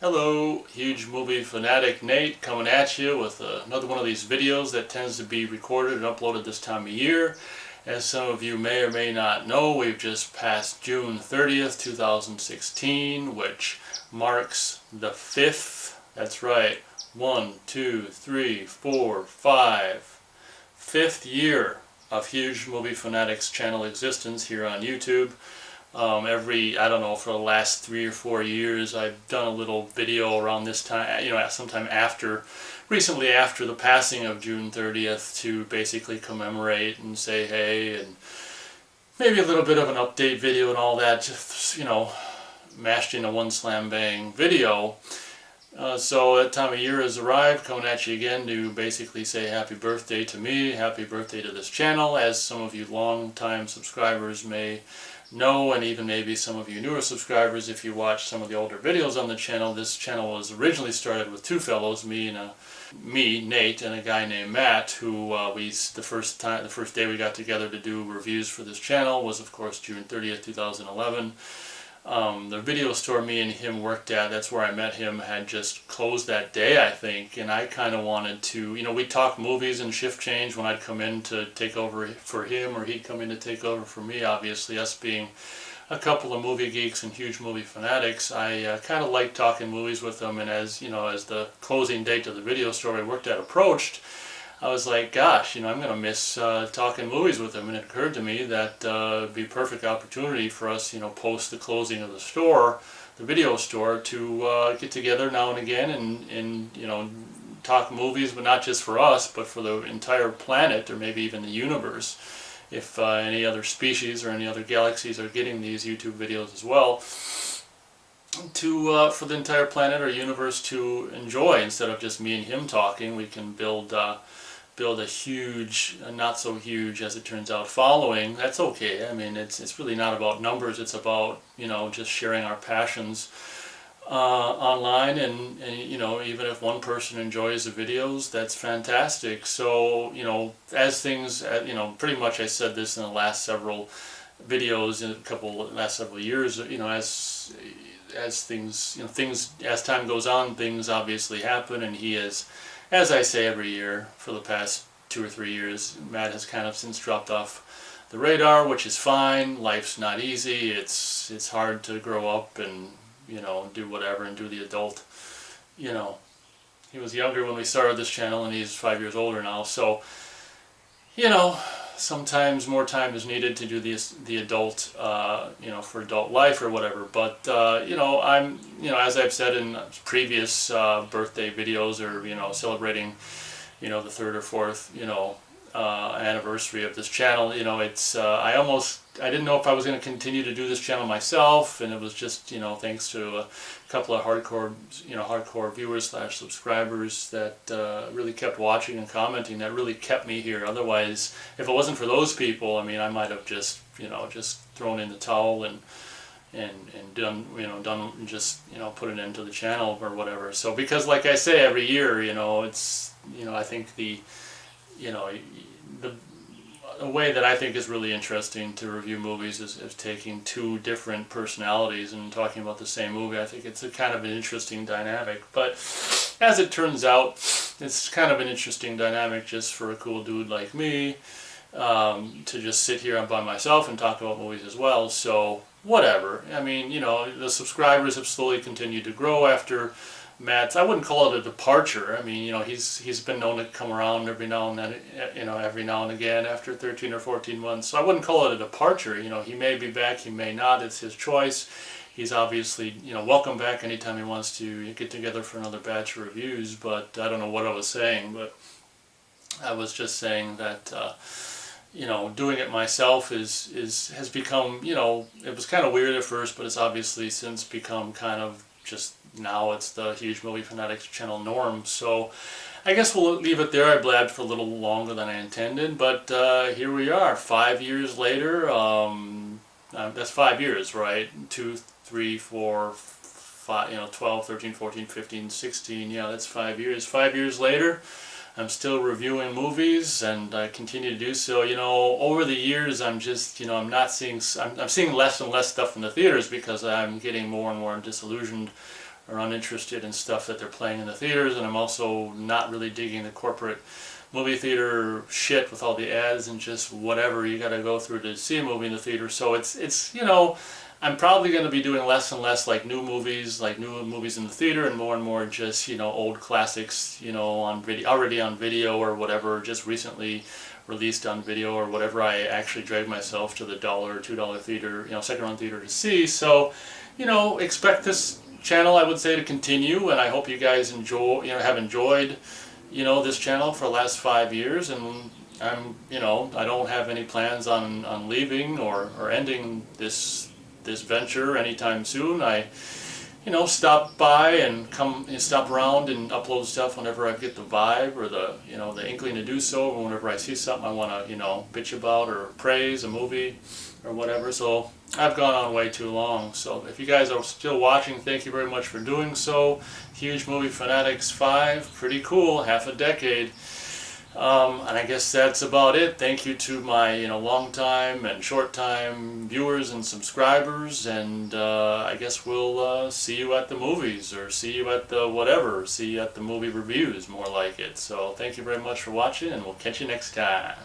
Hello, huge movie fanatic Nate coming at you with another one of these videos that tends to be recorded and uploaded this time of year. As some of you may or may not know, we've just passed June 30th, 2016, which marks the that's right, 1, 2, 3, 4, 5, fifth year of Huge Movie Fanatics channel existence here on YouTube. I don't know, for the last 3 or 4 years, I've done a little video around this time, sometime recently after the passing of June 30th, to basically commemorate and say hey, and maybe a little bit of an update video and all that, just, mashed in a one slam bang video. So that time of year has arrived, coming at you again to basically say happy birthday to me, happy birthday to this channel. As some of you long-time subscribers may know, and even maybe some of you newer subscribers, if you watch some of the older videos on the channel, this channel was originally started with two fellows, me, Nate, and a guy named Matt, who the first day we got together to do reviews for this channel was, of course, June 30th, 2011. The video store me and him worked at, that's where I met him, had just closed that day, I think, and I kind of wanted to, we'd talk movies and shift change when I'd come in to take over for him, or he'd come in to take over for me. Obviously, us being a couple of movie geeks and huge movie fanatics, I kind of liked talking movies with him, and as the closing date of the video store I worked at approached, I was like, gosh, I'm going to miss talking movies with him, and it occurred to me that it'd be a perfect opportunity for us, post the closing of the store, the video store, to get together now and again and talk movies, but not just for us, but for the entire planet, or maybe even the universe, if any other species or any other galaxies are getting these YouTube videos as well, for the entire planet or universe to enjoy. Instead of just me and him talking, we can build a huge, not so huge as it turns out, following. That's okay. I mean, it's really not about numbers. It's about just sharing our passions online, and even if one person enjoys the videos, that's fantastic. So as things, pretty much I said this in the last several videos in last several years. As things, as time goes on, things obviously happen, and he is, as I say every year for the past 2 or 3 years, Matt has kind of since dropped off the radar, which is fine. Life's not easy. It's hard to grow up and do whatever and do the adult. He was younger when we started this channel, and he's 5 years older now. So sometimes more time is needed to do the adult, for adult life or whatever. But I'm, as I've said in previous birthday videos, or celebrating, the third or fourth, anniversary of this channel. I didn't know if I was going to continue to do this channel myself, and it was just, thanks to a couple of hardcore viewers / subscribers that really kept watching and commenting, that really kept me here. Otherwise, if it wasn't for those people, I mean, I might have just, just thrown in the towel and done, put an end to the channel or whatever. So, because like I say every year, it's, I think the way that I think is really interesting to review movies is taking two different personalities and talking about the same movie. I think it's a kind of an interesting dynamic. But as it turns out, it's kind of an interesting dynamic just for a cool dude like me to just sit here by myself and talk about movies as well. So whatever. I mean, the subscribers have slowly continued to grow after Matt's, I wouldn't call it a departure. I mean, he's been known to come around every now and then, every now and again after 13 or 14 months. So I wouldn't call it a departure. He may be back, he may not. It's his choice. He's obviously, welcome back anytime he wants to get together for another batch of reviews. But I don't know what I was saying, but I was just saying that doing it myself has become, it was kind of weird at first, but it's obviously since become kind of just, now it's the Huge Movie Fanatics channel norm. So I guess we'll leave it there. I blabbed for a little longer than I intended, but here we are, 5 years later. That's 5 years, right? 2, 3, 4, 5, 12, 13, 14, 15, 16. Yeah, that's 5 years. 5 years later, I'm still reviewing movies, and I continue to do so. Over the years, I'm just, I'm seeing less and less stuff in the theaters because I'm getting more and more disillusioned or uninterested in stuff that they're playing in the theaters, and I'm also not really digging the corporate movie theater shit with all the ads and just whatever you got to go through to see a movie in the theater. So it's you know, I'm probably going to be doing less and less like new movies in the theater, and more just, you know, old classics, you know, on video, already on video or whatever, just recently released on video or whatever. I actually drag myself to the $1 or $2 theater, you know, second run theater to see. So, you know, expect this channel, I would say, to continue, and I hope you guys enjoy, you know, have enjoyed, you know, this channel for the last 5 years, and I'm, you know, I don't have any plans on leaving or ending this venture anytime soon. I, you know, stop by and stop around and upload stuff whenever I get the vibe or the, you know, the inkling to do so, or whenever I see something I want to, you know, bitch about or praise a movie or whatever. So I've gone on way too long. So if you guys are still watching, thank you very much for doing so. Huge Movie Fanatics 5, pretty cool, half a decade. And I guess that's about it. Thank you to my, you know, long time and short time viewers and subscribers, and I guess we'll see you at the movies, or see you at the whatever, see you at the movie reviews, more like it. So thank you very much for watching, and we'll catch you next time.